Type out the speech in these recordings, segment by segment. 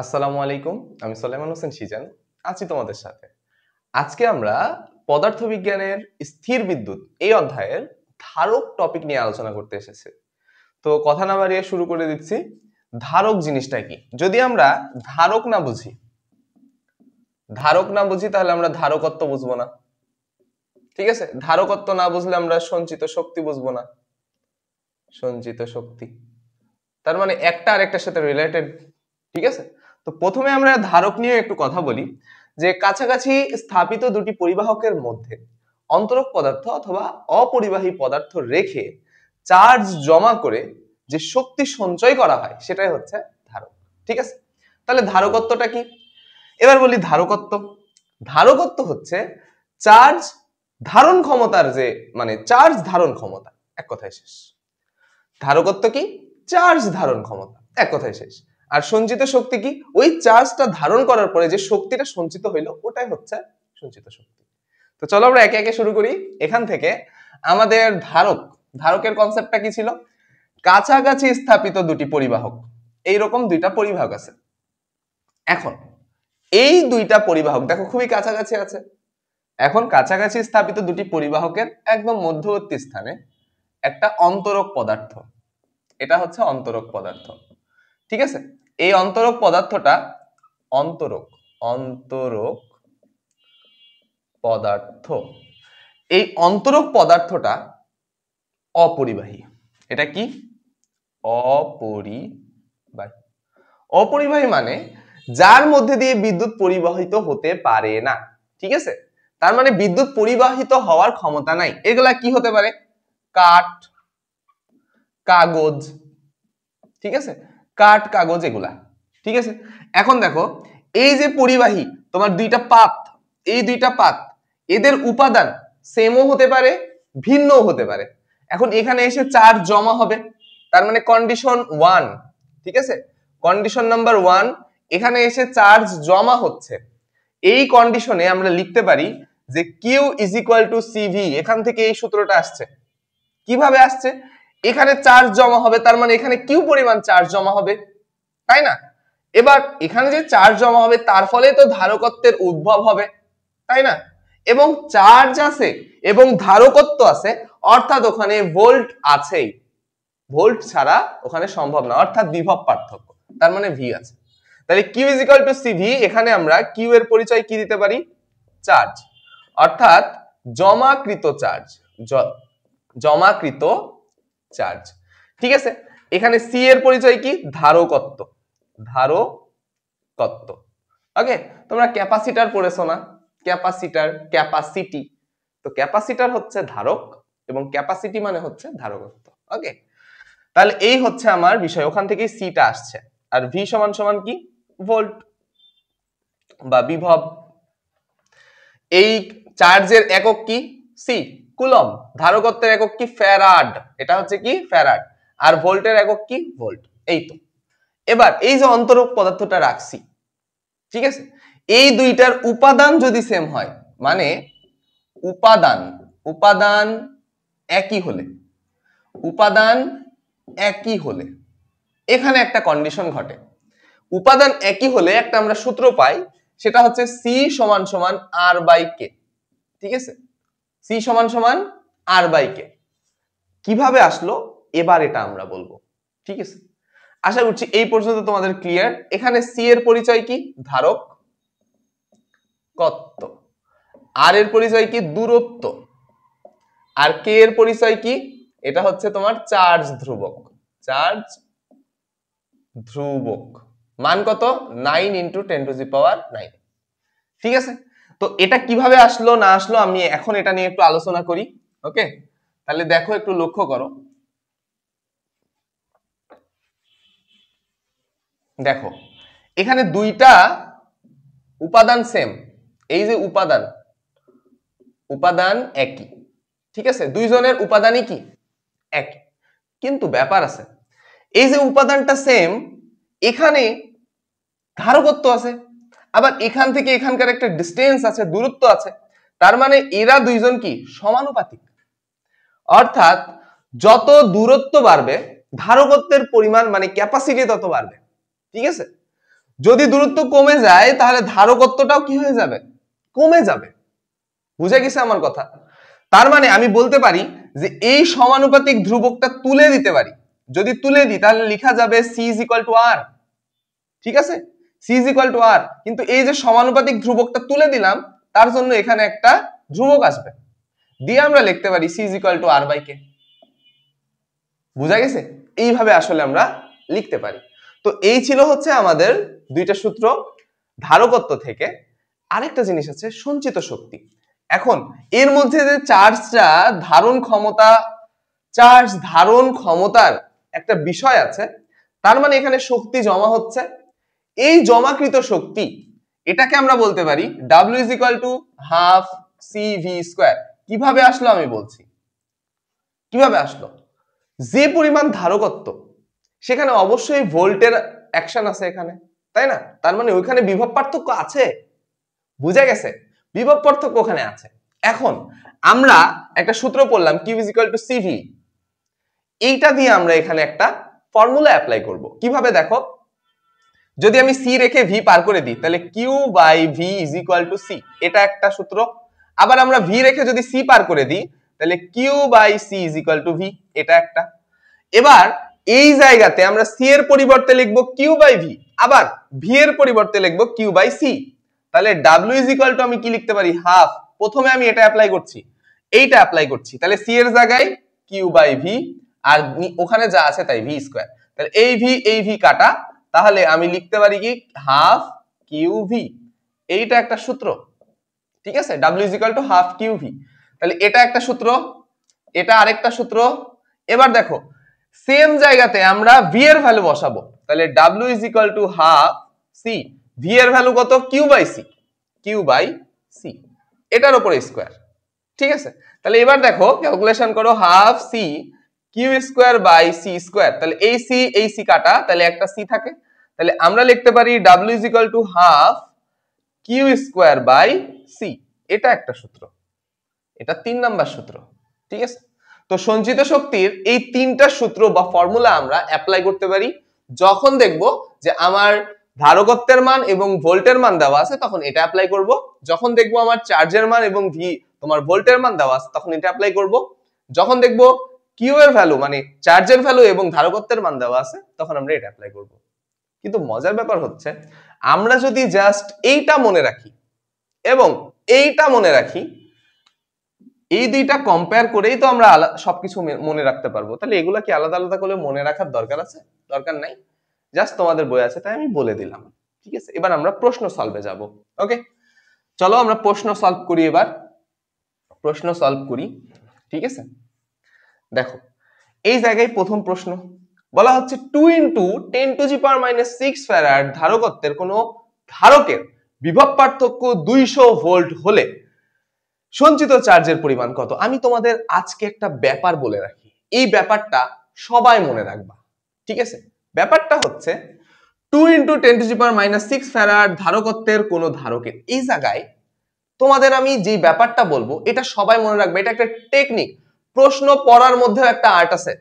আসসালামু আলাইকুম, আমি সুলাইমান হোসেন সিজান আছি তোমাদের সাথে। আজকে আমরা পদার্থবিজ্ঞানের স্থির বিদ্যুৎ এই অধ্যায়ের ধারক টপিক নিয়ে আলোচনা করতে এসেছি। তো কথা না বাড়িয়ে শুরু করে দিচ্ছি। ধারক জিনিসটা কি? যদি আমরা ধারক না বুঝি তাহলে আমরা ধারকত্ব বুঝবো না। ঠিক আছে, ধারকত্ব না বুঝলে আমরা সঞ্চিত শক্তি বুঝবো না। সঞ্চিত শক্তি তার মানে একটা আরেকটার সাথে রিলেটেড। ঠিক আছে, তো প্রথমে আমরা ধারক নিয়ে একটু কথা বলি যে কাছাকাছি স্থাপিত দুটি পরিবাহকের মধ্যে অন্তরক পদার্থ অথবা অপরিবাহী পদার্থ রেখে চার্জ জমা করে যে শক্তি সঞ্চয় করা হয় সেটাই হচ্ছে ধারক। ঠিক আছে, তাহলে ধারকত্বটা কি? এবার বলি ধারকত্ব। ধারকত্ব হচ্ছে চার্জ ধারণ ক্ষমতার যে চার্জ ধারণ ক্ষমতা, এক কথায় শেষ। ধারকত্ব কি? চার্জ ধারণ ক্ষমতা, এক কথায় শেষ। আর সঞ্চিত শক্তি কি? ওই চার্জটা ধারণ করার পরে যে শক্তিটা সঞ্চিত হইলো ওটাই হচ্ছে সঞ্চিত শক্তি। তো চলো আমরা একে একে শুরু করি। এখান থেকে আমাদের ধারকের কনসেপ্টটা কি ছিল? কাছাকাছি স্থাপিত দুটি পরিবাহক, এইরকম দুইটা পরিবাহক আছে। এখন এই দুইটা পরিবাহক দেখো খুবই কাছাকাছি আছে। এখন কাছাকাছি স্থাপিত দুটি পরিবাহকের একদম মধ্যবর্তী স্থানে একটা অন্তরক পদার্থ, এটা হচ্ছে অন্তরক পদার্থ। ঠিক আছে, এই অন্তরক পদার্থটা অন্তরক পদার্থ, এই অন্তরক পদার্থটা অপরিবাহী। এটা কি? অপরিবাহী মানে যার মধ্যে দিয়ে বিদ্যুৎ পরিবাহিত হতে পারে না। ঠিক আছে, তার মানে বিদ্যুৎ পরিবাহিত হওয়ার ক্ষমতা নাই। এগুলা কি হতে পারে? কাঠ, কাগজ। ঠিক আছে, কাঠ, কাগজ এগুলা। ঠিক আছে, এখন দেখো এই যে পরিবাহী তোমার দুইটা পাত, এই দুইটা পাত এদের উপাদান সেমও হতে পারে, ভিন্নও হতে পারে। এখন এখানে এসে চার্জ জমা হবে, তার মানে কন্ডিশন 1। ঠিক আছে, কন্ডিশন নাম্বার 1, এখানে এসে চার্জ জমা হচ্ছে। এই কন্ডিশনে আমরা লিখতে পারি যে Q is equal two CV। এখান থেকে এই সূত্রটা আসছে। কিভাবে আসছে? এখানে চার্জ জমা হবে, তার মানে এখানে কিউ পরিমাণ চার্জ জমা হবে, তাই না? এবার এখানে যে চার্জ জমা হবে তার ফলে তো ধারকত্বের উদ্ভব হবে, তাই না? এবং চার্জ আছে এবং ধারকত্ব আছে, অর্থাৎ ওখানে ভোল্ট আছেই। ভোল্ট ছাড়া ওখানে সম্ভব না, অর্থাৎ বিভব পার্থক্য, তার মানে ভি আছে। তাহলে Q is equal to CV. এখানে আমরা কিউ এর পরিচয় কি দিতে পারি? চার্জ, অর্থাৎ জমাকৃত চার্জ, জমাকৃত চার্জ। ঠিক আছে, এখানে সি এর পরিচয় কি? ধারকত্ব, ধারকত্ব। ওকে, তোমরা ক্যাপাসিটর পড়েছো না? Capacitor, capacity. তো ক্যাপাসিটর হচ্ছে ধারক এবং ক্যাপাসিটি মানে হচ্ছে ধারকত্ব। ওকে, তাহলে এই হচ্ছে আমার বিষয়, ওখান থেকে সিটা আসছে। আর ভি সমান সমান কি? ভোল্ট বা বিভব। এই চার্জের একক কি? C, coulomb. ধারকত্বের একক কি? ফ্যারাড। এটা হচ্ছে কি? ফ্যারাড। আর ভোল্টের একক কি? ভোল্ট। এই তো। এবার এই যে অন্তরক পদার্থটা রাখছি, ঠিক আছে, এই দুইটার উপাদান যদি সেম হয়, মানে উপাদান একই হলে এখানে একটা কন্ডিশন ঘটে। উপাদান একই হলে একটা আমরা সূত্র পাই, সেটা হচ্ছে সি সমান সমান আর বাই কে। ঠিক আছে, সি সমান সমান আর বাই কে। কিভাবে আসলো এবার এটা আমরা বলবো। ঠিক আছে, আশা করছি এই পর্যন্ত তোমাদের ক্লিয়ার। এখানে সি এর পরিচয় কি? ধারক কত্ব। আর এর পরিচয় কি? দূরত্ব। আর কে এর পরিচয় কি? এটা হচ্ছে তোমার চার্জ ধ্রুবক। চার্জ ধ্রুবক মান কত? 9 × 10⁹। ঠিক আছে, তো এটা কিভাবে আসলো না আসলো আমি এখন এটা নিয়ে একটু আলোচনা করি। ওকে, তাহলে দেখো একটু লক্ষ্য করো। দেখো এখানে দুইটা উপাদান সেম, এই যে উপাদান একই। ঠিক আছে, দুইজনের উপাদানই কি? একই। কিন্তু ব্যাপার আছে, এই যে উপাদানটা সেম, এখানে ধারকত্ব আছে, আবার এখান থেকে এখানকার একটা ডিসটেন্স আছে, দূরত্ব আছে। তার মানে এরা দুইজন কি? সমানুপাতিক। অর্থাৎ যত দূরত্ব বাড়বে ধারকত্বের পরিমাণ মানে ক্যাপাসিটি তত বাড়বে। ঠিক আছে, যদি দূরত্ব কমে যায় তাহলে ধারকত্বটাও কি হয়ে যাবে, কমে যাবে। বুঝে গেছে আমার কথা? তার মানে আমি বলতে পারি যে এই সমানুপাতিক ধ্রুবকটা তুলে দিতে পারি। যদি তুলে দিই তাহলে লেখা যাবে c = r। ঠিক আছে, c = r। কিন্তু এই যে সমানুপাতিক ধ্রুবকটা তুলে দিলাম তার জন্য এখানে একটা ধ্রুবক আসবে, দিয়ে আমরা লিখতে পারি c = r/k। বুঝা গেছে? এইভাবে আসলে আমরা লিখতে পারি। তো এই ছিল হচ্ছে আমাদের দুইটা সূত্র ধারকত্ব থেকে। আরেকটা জিনিস আছে সঞ্চিত শক্তি। এখন এর মধ্যে যে চার্জ ধারণ ক্ষমতার একটা বিষয় আছে, তার মানে এখানে শক্তি জমা হচ্ছে। এই জমাকৃত শক্তি এটাকে আমরা বলতে পারি W = ½ CV²। কিভাবে আসলো আমি বলছি। কিভাবে আসলো? যে পরিমাণ ধারকত্ব সেখানে অবশ্যই ভোল্টের অ্যাকশন আছে এখানে, তাই না? তার মানে ওইখানে বিভব পার্থক্য আছে। বুঝা গেছে? বিভব পার্থক্য ওখানে আছে। এখন আমরা একটা সূত্র পড়লাম Q = CV। এইটা দিয়ে আমরা এখানে একটা ফর্মুলা অ্যাপ্লাই করব। কিভাবে দেখো, যদি আমি C রেখে V পার করে দিই তাহলে Q/V = C, এটা একটা সূত্র। আবার আমরা V রেখে যদি C পার করে দিই তাহলে Q/C = V, এটা একটা। এবার এই জায়গাতে আমরা C এর পরিবর্তে লিখব Q/V, আবার V এর পরিবর্তে লিখব Q/C। তাহলে W = আমি কি লিখতে পারি, হাফ। প্রথমে আমি এটা অ্যাপ্লাই করছি, এইটা অ্যাপ্লাই করছি, তাহলে C এর জায়গায় Q/V আর ওখানে যা আছে তাই V²। তাহলে এই V কাটা, তাহলে আমি লিখতে পারি কি হাফ QV। এইটা একটা সূত্র, ঠিক আছে? W = ½ QV। তাহলে এটা একটা সূত্র, এটা আরেকটা সূত্র। এবার দেখো সেম জায়গাতে আমরা V এর ভ্যালু বসাবো, তাহলে W = ½ C। V এর ভ্যালু কত, Q/C, এটার উপরে স্কয়ার। ঠিক আছে? তাহলে এবার দেখো ক্যালকুলেশন করো, ½ C Q²/C²। তাহলে এই C কাটা, তাহলে একটা C থাকে। তাহলে আমরা লিখতে পারি W = ½ Q²/C। এটা একটা সূত্র, এটা 3 নাম্বার সূত্র। ঠিক আছে? তো সঞ্চিত শক্তির এই তিনটা সূত্র বা ফর্মুলা আমরা অ্যাপ্লাই করতে পারি যখন দেখব যে আমার ধারকত্বের মান এবং ভোল্টের মান দেওয়া আছে, তখন এটা অ্যাপ্লাই করব। যখন দেখব আমার চার্জের মান এবং তোমার ভোল্টের মান দেওয়া আছে, তখন এটা অ্যাপ্লাই করব। যখন দেখব কিউ এর ভ্যালু মানে চার্জের ভ্যালু এবং ধারকত্বের মান দেওয়া আছে, তখন আমরা এটা অ্যাপ্লাই করব। কিন্তু মজার ব্যাপার হচ্ছে, আমরা যদি জাস্ট এইটা মনে রাখি এবং এইটা মনে রাখি, এই দুইটা কম্পেয়ার করেই তো আমরা সবকিছু মনে রাখতে পারবো। তাহলে এগুলা কি আলাদা আলাদা করে মনে রাখার দরকার আছে? দরকার নাই। জাস্ট তোমাদের বই আছে তাই আমি বলে দিলাম। ঠিক আছে? এবার আমরা প্রশ্ন সলভে যাব। ওকে, চলো আমরা প্রশ্ন সলভ করি। এবার প্রশ্ন সলভ করি। ঠিক আছে? দেখো এই জায়গায় প্রথম প্রশ্ন বলা হচ্ছে 2 × 10⁻⁶ ফ্যারাড ধারকত্বের কোন ধারকের বিভব পার্থক্য 200 ভোল্ট হলে সঞ্চিত চার্জের পরিমাণ কত? আমি তোমাদের আজকে একটা ব্যাপার বলে রাখি, এই ব্যাপারটা সবাই মনে রাখবা। ঠিক আছে? ব্যাপারটা হচ্ছে 2 × 10⁻⁶ ফ্যারাড ধারকত্বের কোন ধারকের, এই জায়গায় তোমাদের আমি যে ব্যাপারটা বলবো এটা সবাই মনে রাখবে। এটা একটা টেকনিক, প্রশ্ন পড়ার মধ্যে একটা আর্ট আছে।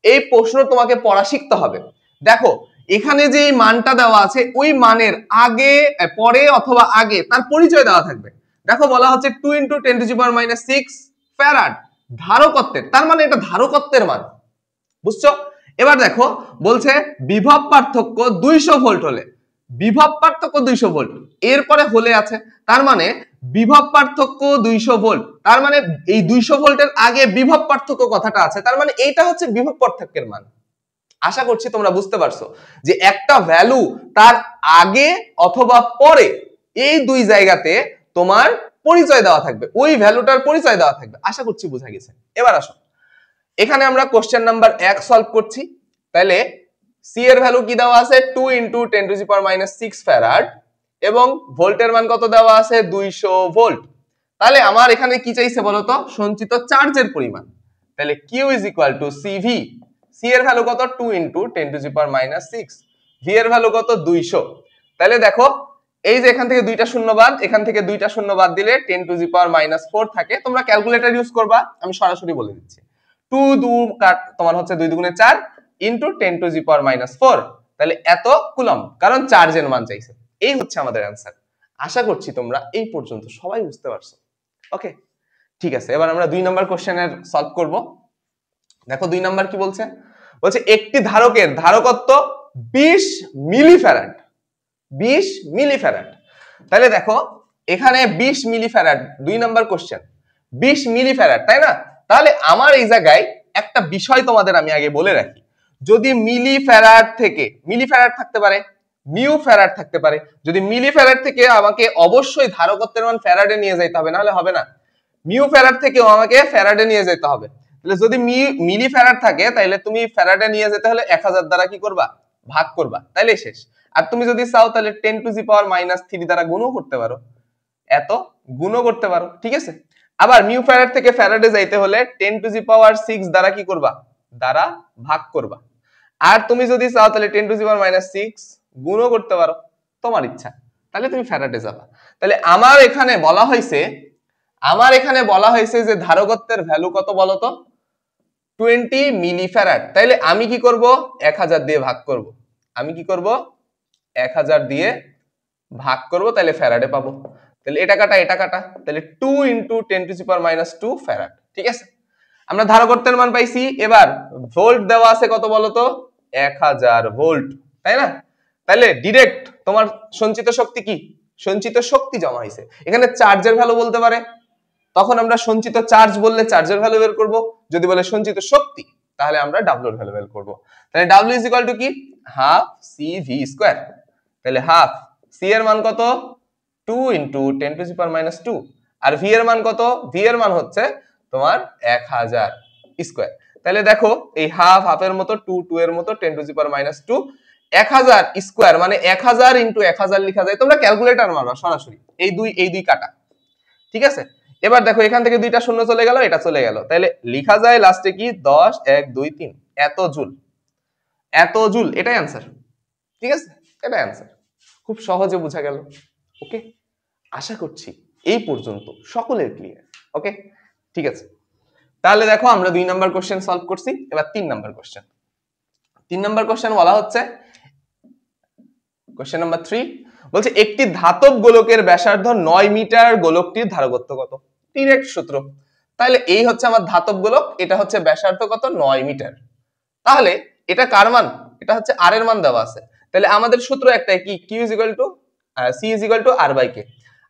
এই প্রশ্ন তোমাকে পড়া শিখতে হবে। দেখো এখানে যে মানটা দেওয়া আছে ওই মানের আগে পরে অথবা আগে তার পরিচয় দেওয়া থাকবে। দেখো বলা হচ্ছে 2 × 10⁻⁶ ফ্যারাড ধারকত্বের, তার মানে এটা ধারকত্বের মান। বুঝছো? এবার দেখো বলছে বিভব পার্থক্য 200 ভোল্ট হলে, বিভব পার্থক্য 200 ভোল্ট, এরপরে হলে আছে, তার মানে বিভব পার্থক্য 200 ভোল্ট, তার মানে এই 200 ভোল্টের আগে বিভব পার্থক্য কথাটা আছে, তার মানে এইটা হচ্ছে বিভব পার্থক্যের মান। আশা করছি তোমরা বুঝতে পারছো যে একটা ভ্যালু তার আগে অথবা পরে এই দুই জায়গাতে তোমার পরিচয় দেওয়া থাকবে, ওই ভ্যালুটার পরিচয় দেওয়া থাকবে। আশা করছি বোঝা গেছে। এবার আসো এখানে আমরা কোশ্চেন নাম্বার 1 সলভ করছি। তাহলে সি এর ভ্যালু কি দেওয়া আছে, 2 × 10⁻⁶ ফ্যারাড এবং ভোল্টের মান কত দেওয়া আছে, 200 ভোল্ট। তাহলে আমার এখানে কি চাইছে বলতো, সঞ্চিত চার্জের পরিমাণ। তাহলে Q = CV। সি এর ভ্যালু কত, 2 × 10⁻⁶, ভি এর ভ্যালু কত, 200। তাহলে দেখো এই যে এখান থেকে দুইটা শূন্য বাদ, এখান থেকে দুইটা শূন্য বাদ দিলে 10⁻⁻4 থাকে। তোমরা ক্যালকুলেটর ইউজ করবা, আমি সরাসরি বলে দিচ্ছি। 2 2 তোমার হচ্ছে 2 2 4 × 10⁻⁴, তাহলে এত কুলম্ব, কারণ চার্জের মান চাইছে। এই হচ্ছে আমাদের অ্যান্সার। আশা করছি তোমরা এই পর্যন্ত সবাই বুঝতে পারছো। ওকে, ঠিক আছে, এবার আমরা 2 নম্বর কোশ্চেনের সলভ করব। দেখো 2 নম্বর কি বলছে, বলছে একটি ধারকের ধারকত্ব 20 মিলিফ্যারাড। 20 মিলিফ্যারাড, তাহলে দেখো এখানে 20 মিলিফ্যারাড, 2 নম্বর কোশ্চেন, 20 মিলিফ্যারাড, তাই না? তাহলে আমার এই জায়গায় একটা বিষয় তোমাদের আমি আগে বলে রাখি, যদি মিলিফ্যারাড থেকে, মিলিফ্যারাড থাকতে পারে, মিউ ফ্যারাড থাকতে পারে, যদি মিলিফ্যারাড থেকে আমাকে অবশ্যই ধারকত্বের মান ফ্যারাডে নিয়ে যেতে হবে, নাহলে হবে না। মিউ ফ্যারাড থেকেও আমাকে ফ্যারাডে নিয়ে যেতে হবে। তাহলে যদি মিলি ফ্যারাড থাকে, তাহলে তুমি ফ্যারাডে নিয়ে যেতে হলে 1000 দ্বারা কি করবা, ভাগ করবা, তাইলে শেষ। আর তুমি যদি চাও তাহলে 10 টু দি পাওয়ার -3 দ্বারা গুণও করতে পারো, এত গুণও করতে পারো, ঠিক আছে। আবার মিউ ফ্যারাড থেকে ফ্যারাডে যাইতে হলে 10 টু দি পাওয়ার 6 দ্বারা কি করবা, দ্বারা ভাগ করবা। আর তুমি যদি চাও তাহলে 10 টু দি পাওয়ার -6 গুণও করতে পারো, তোমার ইচ্ছা, তাহলে তুমি ফ্যারাডে যাবা। তাহলে আমার এখানে বলা হয়েছে যে ধারকত্বের ভ্যালু কত বলতো, 20 মিলিফ্যারাড। তাইলে আমি কি করব, 1000 দিয়ে ভাগ করব। আমি কি করব, 1000 দিয়ে ভাগ করব, তাহলে ফ্যারাডে পাবো। তাহলে এটা কাটা, তাহলে 2 × 10 টু দি পাওয়ার -2 ফ্যারাড, ঠিক আছে। আমরা ধারকত্বের মান পাইছি। এবার ভোল্ট দেওয়া আছে কত বলতো, 1000 ভোল্ট, তাই না? তাহলে ডাইরেক্ট তোমার সঞ্চিত শক্তি কি, সঞ্চিত শক্তি জমা হয়েছে। এখানে চার্জের ভ্যালু বলতে পারে, তখন আমরা সঞ্চিত চার্জ বললে চার্জের ভ্যালু বের করব। যদি বলে সঞ্চিত শক্তি, তাহলে আমরা ডাব্লিউ এর ভ্যালু বের করব। তাহলে ডাব্লিউ ইজ ইকুয়াল টু কি, হাফ সি ভি স্কয়ার। তাহলে হাফ সি এর মান কত, 2 × 10 to the power -2, R V এর মান কত, ভি এর মান হচ্ছে তোমার 1000 স্কয়ার। তাহলে দেখো এই হাফ হাফের মতো, 2 এর মতো, 10 টু দি পাওয়ার -2, 1000 স্কয়ার মানে 1000 × 1000 লেখা যায়। তোমরা ক্যালকুলেটর মারবা সরাসরি, এই দুই কাটা, ঠিক আছে। এবার দেখো এখান থেকে 2টা শূন্য চলে গেল, এটা চলে গেল, তাহলে লেখা যায় লাস্টে কি, 10 1 2 3 এত জুল, এত জুল, এটাই आंसर, ঠিক আছে, এটাই आंसर। খুব সহজে বোঝা গেল। ওকে, আশা করছি এই পর্যন্ত সকলের ক্লিয়ার। ওকে, ঠিক আছে। তাহলে দেখো আমরা 2 নাম্বার কোশ্চেন সলভ করছি। এবার 3 নাম্বার কোশ্চেন। 3 নাম্বার কোশ্চেন বলা হচ্ছে, কোশ্চেন নাম্বার 3 বলছে একটি ধাতব গোলকের ব্যাসার্ধ 9 মিটার, গোলকটির ধারকত্ব কত? ডাইরেক্ট সূত্র। তাহলে এই হচ্ছে আমার ধাতব গোলক, এটা হচ্ছে ব্যাসার্ধ কত, 9 মিটার। তাহলে এটা কার মান, এটা হচ্ছে আর এর মান দেওয়া আছে। তাহলে আমাদের সূত্র একটাই কি, q c = r/k।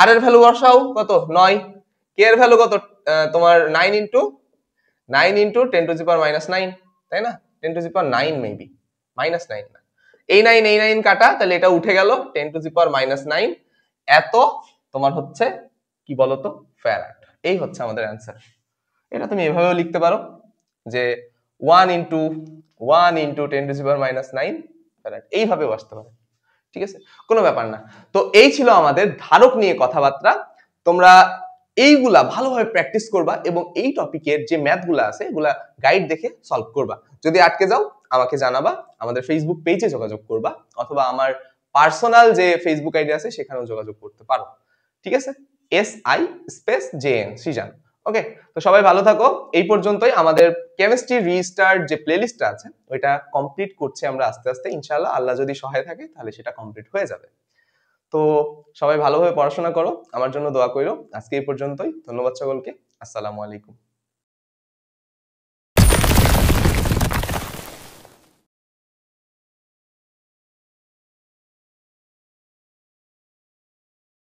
আর এর ভ্যালু বসাও কত, 9, k এর ভ্যালু কত, তোমার 9 × 10 টু দি পাওয়ার -9, তাই না? 10 টু দি পাওয়ার 9 মেবি, -9 না, এই 9 কাটা, তাহলে এটা উঠে গেল 10 টু দি পাওয়ার -9, এত তোমার হচ্ছে কি বলতো, ফ্যারাড। এই হচ্ছে আমাদের आंसर। এটা তুমি এভাবেও লিখতে পারো যে 1 × 10 টু দি পাওয়ার -9 ফ্যারাড, এইভাবেও আসতে পারে, ঠিক আছে, কোনো ব্যাপার না। তো এই ছিল আমাদের ধারক নিয়ে কথাবার্তা। তোমরা এইগুলা ভালোভাবে প্র্যাকটিস করবা এবং এই টপিকের যে ম্যাথগুলো আছে এগুলা গাইড দেখে সলভ করবা। যদি আটকে যাও আমাকে জানাবা, আমাদের ফেসবুক পেজে যোগাযোগ করবা, অথবা আমার পার্সোনাল যে ফেসবুক আইডি আছে সেখানেও যোগাযোগ করতে পারো, ঠিক আছে। SI_JN সৃজন। ওকে, তো সবাই ভালো থাকো। এই পর্যন্তই। আমাদের কেমিস্ট্রি রিস্টার্ট যে প্লেলিস্টটা আছে ওইটা কমপ্লিট করছি আমরা আস্তে আস্তে, ইনশাআল্লাহ, আল্লাহ যদি সহায় থাকে তাহলে সেটা কমপ্লিট হয়ে যাবে। তো সবাই ভালোভাবে পড়াশোনা করো, আমার জন্য দোয়া করো। আজকে এই পর্যন্তই, ধন্যবাদ সকলকে, আসসালামু আলাইকুম।